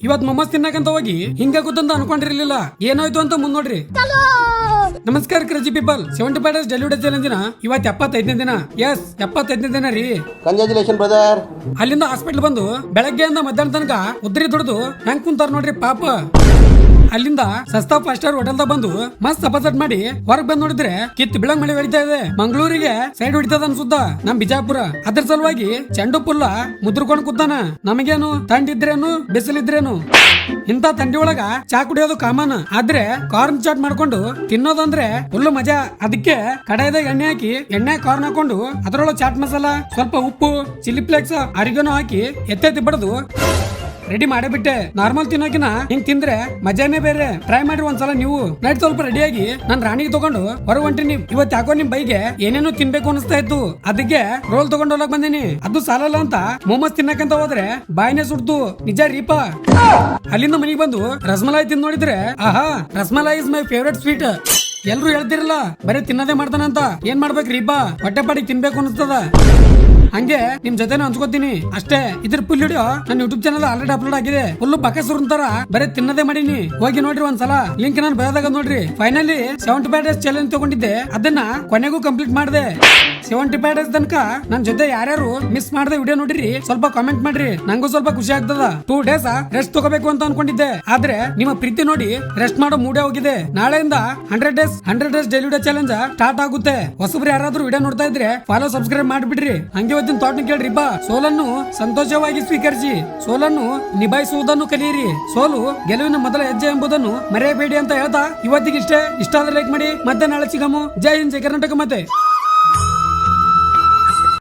ಇವತ್ ಮೊಮ್ಮಸ್ ತಿನ್ನಕಂತ ಹೋಗಿ ಹಿಂಗಾಗುತ್ತಂತ ಅನ್ಕೊಂಡಿರ್ಲಿಲ್ಲ. ಏನಾಯ್ತು ಅಂತ ಮುಂದ್ ನೋಡ್ರಿ. ನಮಸ್ಕಾರ ಕ್ರೇಜಿ ಪೀಪಲ್. 75 ಡೇಸ್ ಡೆಲಿವರಿ ಚಾಲೆಂಜಿನ ಇವತ್ 75ನೇ ದಿನ. ಎಸ್ 75ನೇ ದಿನ ರೀ. Congratulation brother. ಅಲ್ಲಿಂದ ಹಾಸ್ಪಿಟಲ್ ಬಂದು ಬೆಳಗ್ಗೆಯಿಂದ ಮಧ್ಯಾಹ್ನ ತನಕ ಉದ್ರಿ ದುಡ್ದು ಹೆಂಗ್ ಕುಂತಾರ ನೋಡ್ರಿ ಪಾಪ. ಅಲ್ಲಿಂದ ಸಸ್ತಾ 5 ಸ್ಟಾರ್ ಹೋಟೆಲ್ದಾಗ ಬಂದು ಮಸ್ತ್ ಅಪಸೆಟ್ ಮಾಡಿ ಹೊರಗ್ ಬಂದ್ ನೋಡಿದ್ರೆ ಕಿತ್ ಬಿಳಂಗ್ ಮಳೆ ಹೊಡಿತಾ ಇದೆ. ಮಂಗಳೂರಿಗೆ ಸೈಡ್ ಹೊಡಿತದ ಅನ್ಸುತ್ತ ನಮ್ ಬಿಜಾಪುರ. ಅದ್ರ ಸಲುವಾಗಿ ಚೆಂಡು ಪುಲ್ಲ ಮುದ್ರಕೊಂಡ್ ಕೂತಾನ. ನಮಗೇನು ತಂಡಿದ್ರೇನು ಬಿಸಿಲಿದ್ರೇನು, ಇಂತ ತಂಡಿ ಒಳಗ ಚಾ ಕುಡಿಯೋದು ಕಾಮನ್. ಆದ್ರೆ ಕಾರ್ನ್ ಚಾಟ್ ಮಾಡ್ಕೊಂಡು ತಿನ್ನೋದಂದ್ರೆ ಫುಲ್ ಮಜಾ. ಅದಕ್ಕೆ ಕಡಾಯಿದಾಗ ಎಣ್ಣೆ ಹಾಕಿ ಎಣ್ಣೆ ಕಾರ್ನ್ ಹಾಕೊಂಡು ಅದ್ರೊಳಗೆ ಚಾಟ್ ಮಸಾಲ, ಸ್ವಲ್ಪ ಉಪ್ಪು, ಚಿಲ್ಲಿ ಫ್ಲೇಕ್ಸ್, ಅರಿಗನೋ ಹಾಕಿ ಎತ್ತೆತ್ತಿ ಬಡದು ರೆಡಿ ಮಾಡೇ ನಾರ್ಮಲ್ ತಿನ್ನೋಕಿನ ಹಿಂಗ್ ತಿಂದ್ರೆ ಮಜಾನೇ ಬೇರೆ. ಟ್ರೈ ಮಾಡಿ ಒಂದ್ಸಲ ನೀವು. ನೈಟ್ ಸ್ವಲ್ಪ ರೆಡಿಯಾಗಿ ನನ್ ರಾಣಿಗೆ ತಗೊಂಡು ಹೊರಗ್ ಹೊಂಟಿನಿ. ಇವತ್ ಯಾಕೋ ನಿಮ್ ಬೈಗೆ ಏನೇನೋ ತಿನ್ಬೇಕು ಅನಿಸ್ತಾ ಇತ್ತು. ಅದಕ್ಕೆ ರೋಲ್ ತಗೊಂಡು ಹೋಗಕ್ ಬಂದಿನಿ. ಅದು ಸಾಲಲ್ಲ ಅಂತ ಮೊಮೋಸ್ ತಿನ್ನಕಂತ ಹೋದ್ರೆ ಬಾಯಿನೇ ಸುಡ್ತು. ನಿಜ ರೀಪಾ. ಅಲ್ಲಿಂದ ಮನಿಗ್ ಬಂದು ರಸಮಲಾಯಿ ತಿಂದ್ ನೋಡಿದ್ರೆ ಆಹಾ, rasmalai is my favourite sweet. ಎಲ್ರು ಹೇಳ್ತಿರಲ್ಲ ಬರೀ ತಿನ್ನೋದೇ ಮಾಡ್ತಾನಂತ. ಏನ್ ಮಾಡ್ಬೇಕ್ರೀಪಾ, ಹೊಟ್ಟೆ ಪಾಡಿಗೆ ತಿನ್ಬೇಕು ಅನಿಸ್ತದ. ಹಂಗೆ ನಿಮ್ ಜೊತೆನೂ ಹಂಚ್ಕೋತೀನಿ ಅಷ್ಟೇ. ಇದ್ರ ಫುಲ್ ವಿಡಿಯೋ ನನ್ನ ಯೂಟ್ಯೂಬ್ ಚಾನಲ್ ಆಲ್ರೆಡಿ ಅಪ್ಲೋಡ್ ಆಗಿದೆ. ಫುಲ್ ಬಕಸುರ್ ತರ ಬರೀ ತಿನ್ನದೇ ಮಾಡೀನಿ. ಹೋಗಿ ನೋಡ್ರಿ ಒಂದ್ಸಲ. ಲಿಂಕ್ ನಾನು ಬಯೋದಾಗ ನೋಡ್ರಿ. ಫೈನಲಿ 75 ಡೇಸ್ ಚಾಲೆಂಜ್ ತಗೊಂಡಿದ್ದೆ. ಅದನ್ನ ಕೊನೆಗೂ ಕಂಪ್ಲೀಟ್ ಮಾಡಿದೆ. 75 ಡೇಸ್ ತನಕ ನನ್ ಜೊತೆ ಯಾರ್ಯಾರು ಮಿಸ್ ಮಾಡದೆ ವಿಡಿಯೋ ನೋಡ್ರಿ ಸ್ವಲ್ಪ ಕಾಮೆಂಟ್ ಮಾಡ್ರಿ. ನಂಗೂ ಸ್ವಲ್ಪ ಖುಷಿ ಆಗ್ತದ. 2 ಡೇಸ್ ರೆಸ್ಟ್ ತಗೋಬೇಕು ಅಂತ ಅನ್ಕೊಂಡಿದ್ದೆ. ಆದ್ರೆ ನಿಮ್ಮ ಪ್ರೀತಿ ನೋಡಿ ರೆಸ್ಟ್ ಮಾಡೋ ಮೂಡೇ ಹೋಗಿದೆ. ನಾಳೆಯಿಂದ 100 days daily video challenge start ಆಗುತ್ತೆ. ಹೊಸಬ್ರು ಯಾರಾದ್ರೂ ವಿಡಿಯೋ ನೋಡ್ತಾ ಇದ್ರೆ ಫಾಲೋ ಸಬ್ಸ್ಕ್ರೈಬ್ ಮಾಡ್ಬಿಡ್ರಿ. ಹಂಗೆ ಥಾಟ್ ಕೇಳ್ರಿ ಬಾ. ಸೋಲನ್ನು ಸಂತೋಷವಾಗಿ ಸ್ವೀಕರಿಸಿ, ಸೋಲನ್ನು ನಿಭಾಯಿಸುವುದನ್ನು ಕಲಿಯಿರಿ. ಸೋಲು ಗೆಲುವಿನ ಮೊದಲ ಹೆಜ್ಜೆ ಎಂಬುದನ್ನು ಮರೆಯಬೇಡಿ ಅಂತ ಹೇಳ್ತಾ ಇವತ್ತಿಗೆ ಇಷ್ಟ ಆದ್ರೆ ಲೈಕ್ ಮಾಡಿ. ಮತ್ತೆ ನಾಳೆ ಸಿಗಮು. ಜೈ ಹಿಂದ್, ಜೈ ಕರ್ನಾಟಕ. ಮತ್ತೆ